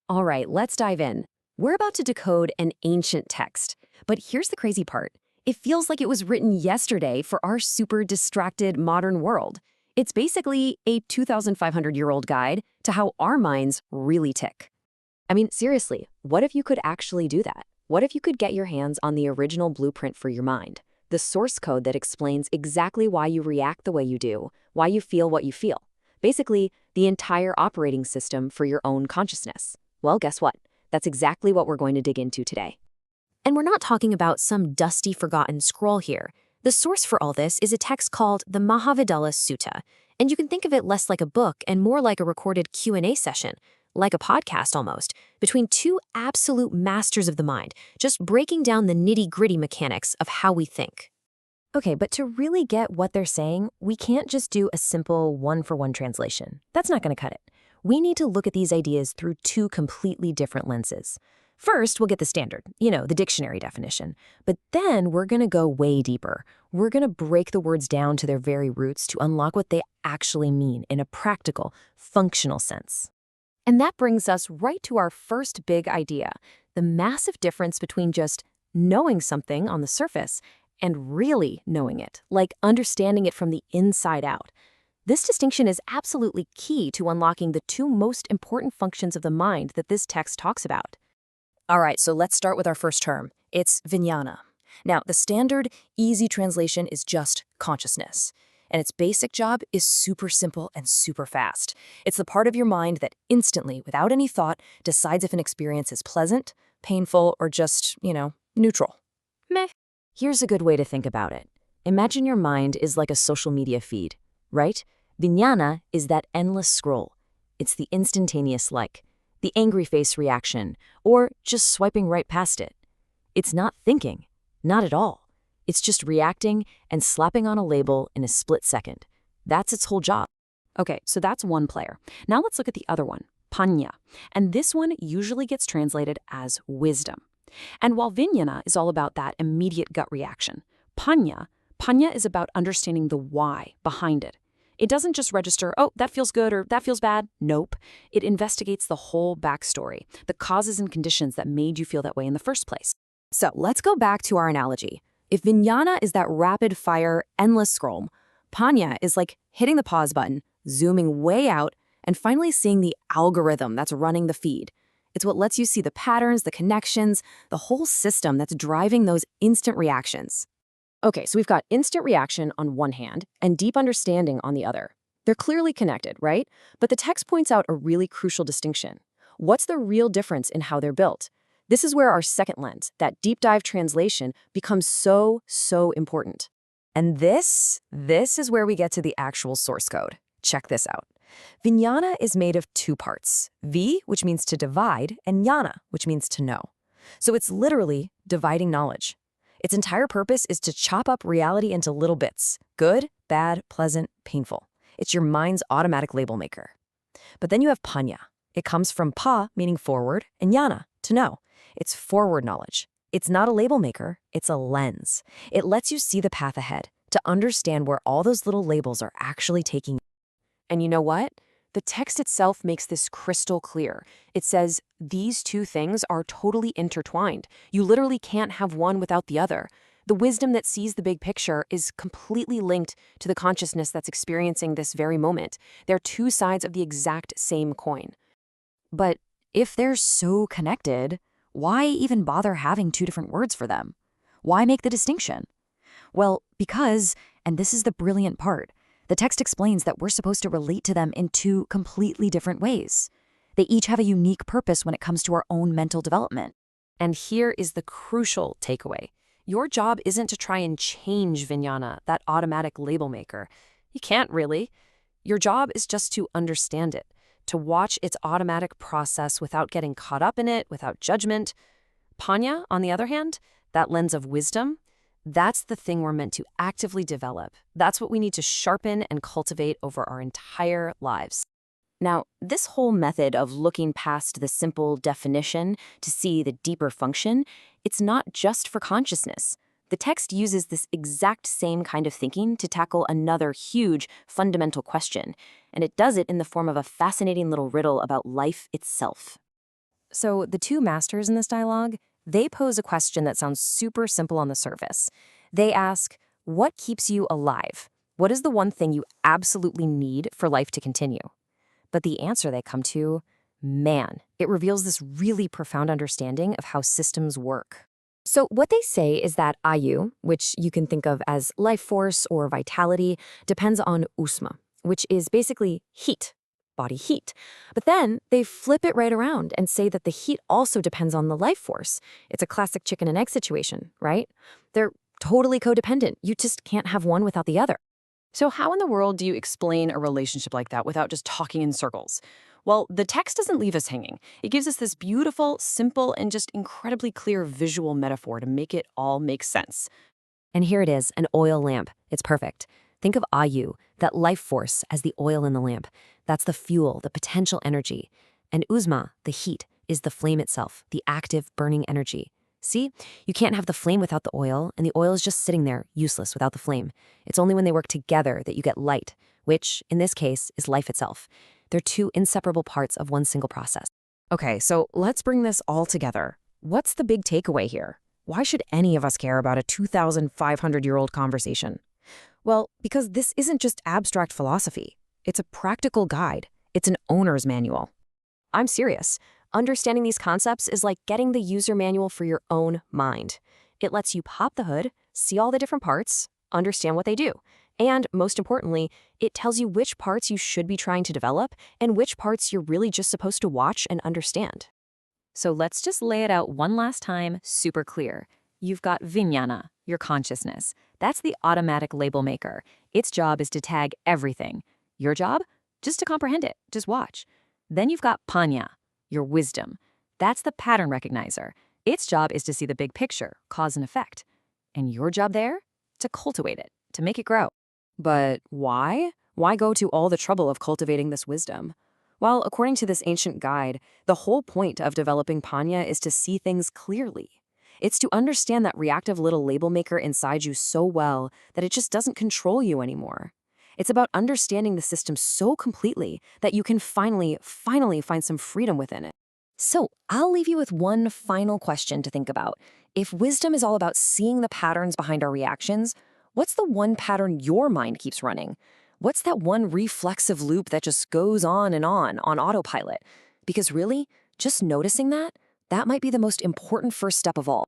All right, let's dive in. We're about to decode an ancient text. But here's the crazy part. It feels like it was written yesterday for our super distracted modern world. It's basically a 2,500-year-old guide to how our minds really tick. I mean, seriously, what if you could actually do that? What if you could get your hands on the original blueprint for your mind? The source code that explains exactly why you react the way you do, why you feel what you feel. Basically, the entire operating system for your own consciousness. Well, guess what? That's exactly what we're going to dig into today. And we're not talking about some dusty, forgotten scroll here. The source for all this is a text called the Mahāvedallasutta, and you can think of it less like a book and more like a recorded Q&A session, like a podcast almost, between two absolute masters of the mind, just breaking down the nitty-gritty mechanics of how we think. Okay, but to really get what they're saying, we can't just do a simple one-for-one translation. That's not going to cut it. We need to look at these ideas through two completely different lenses. First, we'll get the standard, the dictionary definition. But then we're going to go way deeper. We're going to break the words down to their very roots to unlock what they actually mean in a practical, functional sense. And that brings us right to our first big idea, the massive difference between just knowing something on the surface and really knowing it, like understanding it from the inside out. This distinction is absolutely key to unlocking the two most important functions of the mind that this text talks about. All right, so let's start with our first term. It's vijnana. Now, the standard, easy translation is just consciousness. And its basic job is super simple and super fast. It's the part of your mind that instantly, without any thought, decides if an experience is pleasant, painful, or just, neutral. Meh. Here's a good way to think about it. Imagine your mind is like a social media feed, right? Vijnana is that endless scroll. It's the instantaneous like, the angry face reaction, or just swiping right past it. It's not thinking, not at all. It's just reacting and slapping on a label in a split second. That's its whole job. Okay, so that's one player. Now let's look at the other one, panya. And this one usually gets translated as wisdom. And while vijnana is all about that immediate gut reaction, panya is about understanding the why behind it. It doesn't just register, oh, that feels good or that feels bad. Nope. It investigates the whole backstory, the causes and conditions that made you feel that way in the first place. So let's go back to our analogy. If vijnana is that rapid-fire, endless scroll, panya is like hitting the pause button, zooming way out, and finally seeing the algorithm that's running the feed. It's what lets you see the patterns, the connections, the whole system that's driving those instant reactions. Okay, so we've got instant reaction on one hand and deep understanding on the other. They're clearly connected, right? But the text points out a really crucial distinction. What's the real difference in how they're built? This is where our second lens, that deep dive translation, becomes so important. And this is where we get to the actual source code. Check this out. Vijnana is made of two parts, vi, which means to divide, and jnana, which means to know. So it's literally dividing knowledge. Its entire purpose is to chop up reality into little bits, good, bad, pleasant, painful. It's your mind's automatic label maker. But then you have panya. It comes from pa, meaning forward, and jnana, to know. It's forward knowledge. It's not a label maker, it's a lens. It lets you see the path ahead, to understand where all those little labels are actually taking you. And you know what? The text itself makes this crystal clear. It says these two things are totally intertwined. You literally can't have one without the other. The wisdom that sees the big picture is completely linked to the consciousness that's experiencing this very moment. They're two sides of the exact same coin. But if they're so connected, why even bother having two different words for them? Why make the distinction? Well, because, and this is the brilliant part, the text explains that we're supposed to relate to them in two completely different ways. They each have a unique purpose when it comes to our own mental development. And here is the crucial takeaway. Your job isn't to try and change vijnana, that automatic label maker. You can't really. Your job is just to understand it, to watch its automatic process without getting caught up in it, without judgment. Panya, on the other hand, that lens of wisdom, that's the thing we're meant to actively develop. That's what we need to sharpen and cultivate over our entire lives. Now, this whole method of looking past the simple definition to see the deeper function, it's not just for consciousness. The text uses this exact same kind of thinking to tackle another huge, fundamental question, and it does it in the form of a fascinating little riddle about life itself. So the two masters in this dialogue, they pose a question that sounds super simple on the surface. They ask, what keeps you alive? What is the one thing you absolutely need for life to continue? But the answer they come to, man, it reveals this really profound understanding of how systems work. So what they say is that Ayu, which you can think of as life force or vitality, depends on usma, which is basically heat, body heat. But then they flip it right around and say that the heat also depends on the life force. It's a classic chicken and egg situation, right? They're totally codependent. You just can't have one without the other. So how in the world do you explain a relationship like that without just talking in circles? Well, the text doesn't leave us hanging. It gives us this beautiful, simple, and just incredibly clear visual metaphor to make it all make sense. And here it is, an oil lamp. It's perfect. Think of Ayu, that life force, as the oil in the lamp. That's the fuel, the potential energy. And Uzma, the heat, is the flame itself, the active, burning energy. See? You can't have the flame without the oil, and the oil is just sitting there, useless without the flame. It's only when they work together that you get light, which, in this case, is life itself. They're two inseparable parts of one single process. Okay, so let's bring this all together. What's the big takeaway here? Why should any of us care about a 2,500-year-old conversation? Well, because this isn't just abstract philosophy. It's a practical guide. It's an owner's manual. I'm serious. Understanding these concepts is like getting the user manual for your own mind. It lets you pop the hood, see all the different parts, understand what they do. And most importantly, it tells you which parts you should be trying to develop and which parts you're really just supposed to watch and understand. So let's just lay it out one last time, super clear. You've got vijnana, your consciousness. That's the automatic label maker. Its job is to tag everything. Your job? Just to comprehend it, just watch. Then you've got panya, your wisdom. That's the pattern recognizer. Its job is to see the big picture, cause and effect. And your job there? To cultivate it, to make it grow. But why? Why go to all the trouble of cultivating this wisdom? Well, according to this ancient guide, the whole point of developing panya is to see things clearly. It's to understand that reactive little label maker inside you so well that it just doesn't control you anymore. It's about understanding the system so completely that you can finally find some freedom within it. So I'll leave you with one final question to think about. If wisdom is all about seeing the patterns behind our reactions, what's the one pattern your mind keeps running? What's that one reflexive loop that just goes on autopilot? Because really, just noticing that might be the most important first step of all.